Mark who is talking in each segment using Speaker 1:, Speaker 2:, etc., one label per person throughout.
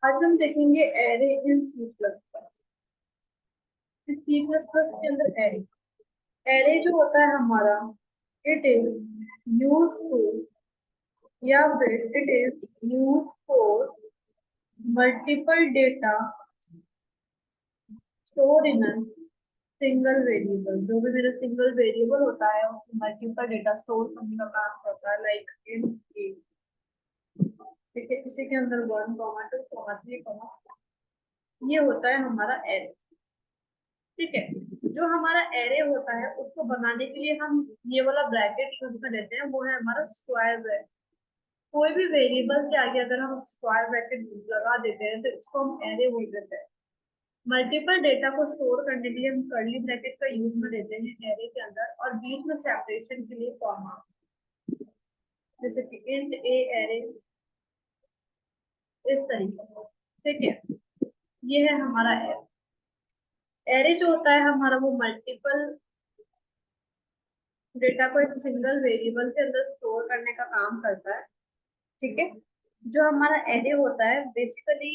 Speaker 1: आज हम देखेंगे array in C plus plus. C plus plus के अंदर एरे एरे जो होता है हमारा, इट इज यूज टू या फिर it is use for multiple data store in single variable. जो भी मेरा सिंगल वेरिएबल होता है उसमें मल्टीपल डेटा स्टोर करने का काम करता है, लाइक इन ए। ठीक है, इसी के अंदर 1, 2, 3, ये होता है हमारा एरे। ठीक है, जो हमारा एरे होता है उसको बनाने के लिए हम ये वाला ब्रैकेट यूज में लेते हैं, वो है हमारा स्क्वायर ब्रैकेट। कोई भी वेरिएबल के आगे अगर हम स्क्वायर ब्रैकेट लगा देते हैं तो इसको हम एरे बोल देते हैं। मल्टीपल डेटा को स्टोर करने के लिए हम कर्ली ब्रैकेट का यूज में लेते हैं एरे के अंदर, और बीच में सेपरेशन के लिए कॉमा, जैसे कि इंट ए एरे, इस तरीके से। ठीक है, ये है हमारा एरे। एरे जो होता है हमारा, वो मल्टीपल डेटा को एक सिंगल वेरिएबल के अंदर स्टोर करने का काम करता है। ठीक है, जो हमारा एरे होता है बेसिकली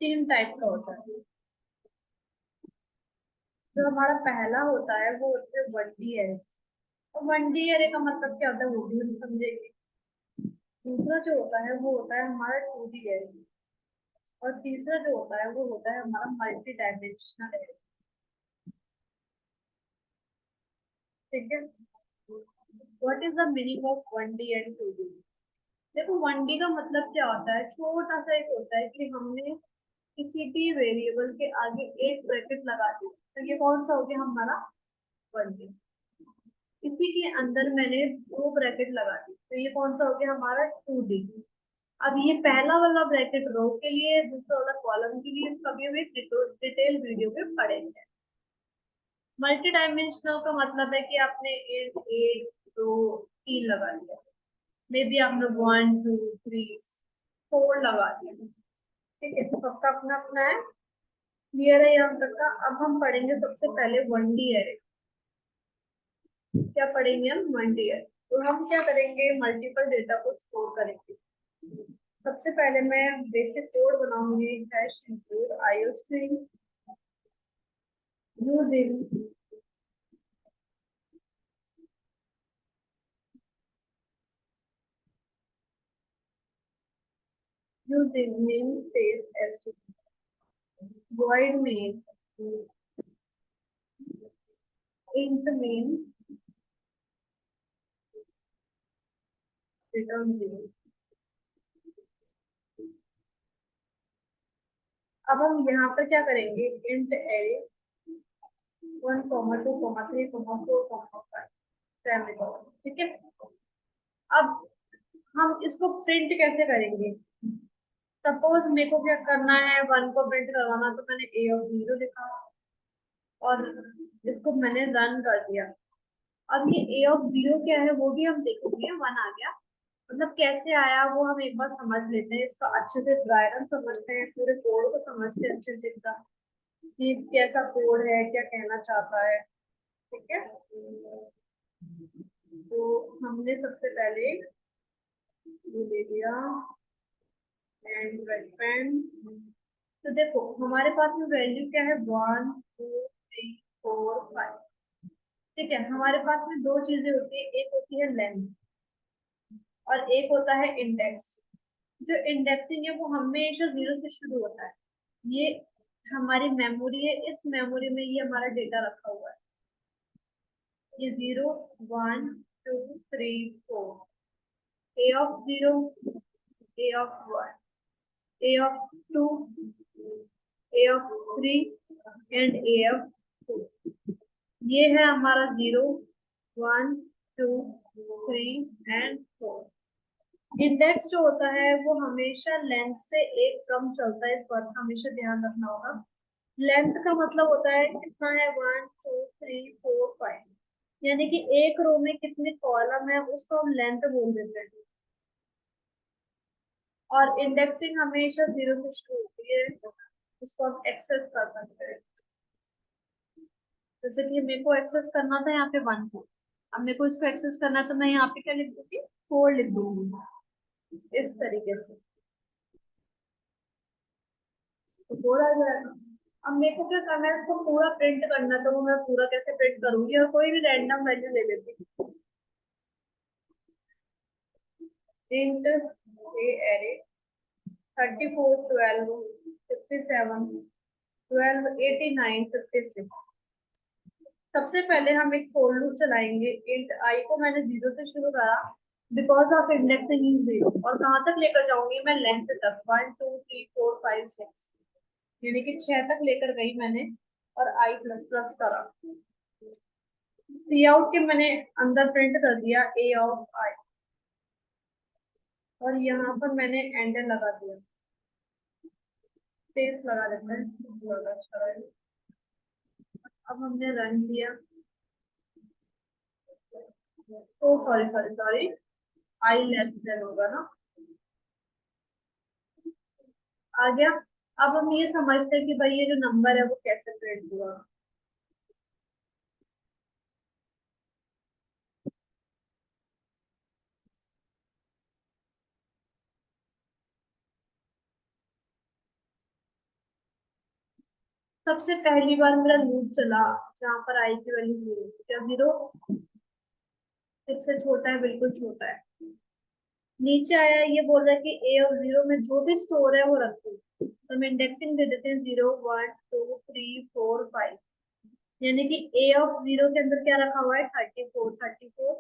Speaker 1: 3 टाइप का होता है। जो हमारा पहला होता है वो होता है 1D एरे। और 1D एरे का मतलब क्या होता है वो भी हम समझेंगे। दूसरा जो होता है वो होता है हमारा 2D एरे। और तीसरा जो होता है वो होता है हमारा मल्टी डायमेंशनल एरे। ठीक है, what is the meaning of 1D and 2D? देखो, 1D का मतलब क्या होता है, छोटा सा एक होता है कि हमने किसी भी वेरिएबल के आगे एक ब्रैकेट लगा दी, तो ये कौन सा हो गया हमारा 1D। इसी के अंदर मैंने 2 ब्रैकेट लगा दी, तो ये कौन सा हो गया हमारा 2D। अब ये पहला वाला ब्रैकेट रो के लिए, दूसरा वाला कॉलम के लिए, इसका भी हम एक डिटेल वीडियो में पढ़ेंगे। मल्टी डायमेंशनल का मतलब है कि आपने एक दो तीन लगा दिया, मे बी आपने 1, 2, 3, 4 लगा दिया। ठीक है, तो सबका अपना अपना है। क्लियर है यहाँ तक का? अब हम पढ़ेंगे सबसे पहले 1D एरे। क्या पढ़ेंगे हम? 1D array. तो हम क्या करेंगे, मल्टीपल डेटा को स्टोर करेंगे। सबसे पहले मैं बेसिक कोड बनाऊंगी, hash include iostream using using namespace as void main int main return 0। अब हम यहाँ पर क्या करेंगे, इंट एरे 1, 2, 3, 4, 5। ठीक है, अब हम इसको प्रिंट कैसे करेंगे? सपोज मेरे को क्या करना है, 1 को प्रिंट करवाना, तो मैंने A0 लिखा और इसको मैंने रन कर दिया। अब ये A0 क्या है वो भी हम देखेंगे। 1 आ गया, मतलब कैसे आया वो हम एक बार समझ लेते हैं। इसका अच्छे से ड्राई रन समझते हैं, पूरे कोड को समझते हैं अच्छे से इसका, कि कैसा कोड है, क्या कहना चाहता है। ठीक है, तो हमने सबसे पहले ये ले लिया एंड पेन। तो देखो हमारे पास में वैल्यू क्या है, 1, 2, 3, 4, 5। ठीक है, हमारे पास में दो चीजें होती है, एक होती है लेंथ और एक होता है इंडेक्स। जो इंडेक्सिंग है वो हमेशा 0 से शुरू होता है। ये हमारी मेमोरी है, इस मेमोरी में ये हमारा डेटा रखा हुआ है। ये 0, 1, 2, 3, 4, A0, A1, A2, A3 and AF2। ये है हमारा 0, 1, 2, 3 एंड 4। इंडेक्स जो होता है वो हमेशा लेंथ से एक कम चलता है, इस बात का हमेशा ध्यान रखना होगा। लेंथ का मतलब होता है कितना है, 1, 2, 3, 4, 5, यानी कि एक रो में कितने कॉलम है उसको हम लेंथ बोल देते हैं। और इंडेक्सिंग हमेशा 0 से शुरू होती है, इसको हम एक्सेस कर सकते हैं। जैसे कि मेरे को एक्सेस करना था यहाँ पे 1 को, अब मेरे को इसको एक्सेस करना है तो मैं यहाँ पे क्या लिख दूंगी, 4 लिख दूंगी। इस तरीके से तो बोला जाएगा। अब मेरे को क्या करना है, इसको पूरा प्रिंट करना है, तो वो मैं पूरा कैसे प्रिंट करूंगी, और कोई भी रैंडम वैल्यू ले लेती हूँ। इंट ए एरे 34 12 57 12 89 56। सबसे पहले हम एक फोर लूप चलाएंगे। इंट आई को मैंने जीरो से शुरू करा, because of indexing in zero, और कहाँ तक लेकर जाऊंगी मैं, लेंथ तक 1 2 3 4 5 6, यानी कि 6 तक लेकर गई मैंने, और आई प्लस प्लस करा। सी आउट के मैंने अंदर प्रिंट कर दिया ए ऑफ आई, और यहाँ पर मैंने एंटर लगा दिया, स्पेस लगा देते हैं, ज्यादा अच्छा रहेगा। अब हमने रन किया। ओ सॉरी सॉरी सॉरी, आई लेस देन होगा ना, आ गया। अब हम ये समझते हैं कि भाई ये जो नंबर है वो कैसे प्रिंट हुआ। सबसे पहली बार मेरा लूप चला जहां पर आई की वैल्यू जीरो, क्या जीरो सिक्स से छोटा है, बिल्कुल छोटा है। नीचे आया, ये बोल रहा है कि ए और जीरो में जो भी स्टोर है वो रखो, तो हम इंडेक्सिंग दे देते हैं 0 1 2 3 4 5, यानी कि ए ऑफ जीरो के अंदर क्या रखा हुआ है, 34 34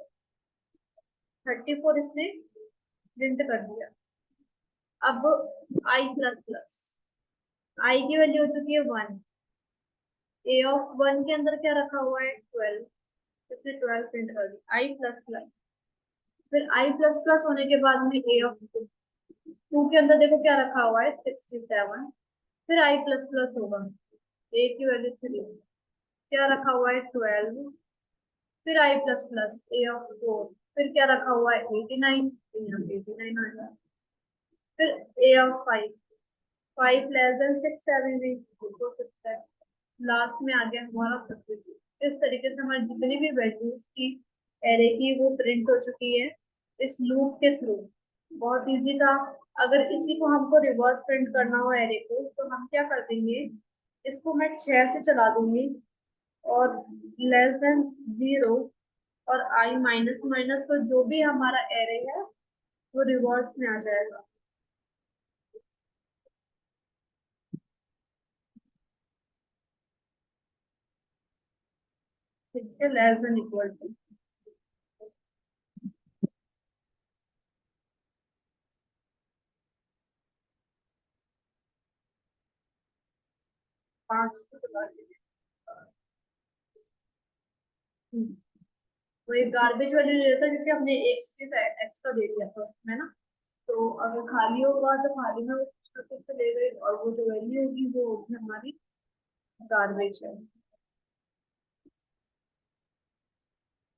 Speaker 1: 34 इसने प्रिंट कर दिया। अब आई प्लस प्लस, आई की वैल्यू हो चुकी है 1, ए ऑफ वन के अंदर क्या रखा हुआ है 12, इसने 12 प्रिंट कर दिया। आई प्लस प्लस, फिर आई प्लस प्लस होने के बाद में ए ऑफ टू के अंदर देखो क्या रखा हुआ है 67, फिर आई प्लस प्लस होगा, ए की वैल्यू 3, क्या रखा हुआ है 12, फिर आई प्लस प्लस ए ऑफ 4, फिर क्या रखा हुआ है 89, तो यहाँ पे 89 आ जाए, फिर ए ऑफ 5, 5 लेस देन 6 7 8, लास्ट में आ गया हमारा 52। इस तरीके से हमारी जितनी भी वैल्यूज की एरे की वो प्रिंट हो चुकी है इस लूप के थ्रू। बहुत इजी था। अगर इसी को हमको रिवर्स प्रिंट करना हो एरे को, तो हम क्या कर देंगे, इसको मैं 6 से चला दूंगी, और लेस देन जीरो और आई माइनस माइनस, तो जो भी हमारा एरे है वो रिवर्स में आ जाएगा। ठीक है, लेस देन इक्वल टू 5 से चला दीजिए। वो एक गार्बेज वाली ले लेता, क्योंकि हमने एक स्पेस एक्स्ट्रा दे दिया था उसमें ना, तो अगर खाली होगा तो खाली में वो कुछ ना कुछ तो ले गई, और वो जो वैल्यू होगी वो होगी हमारी गार्बेज है।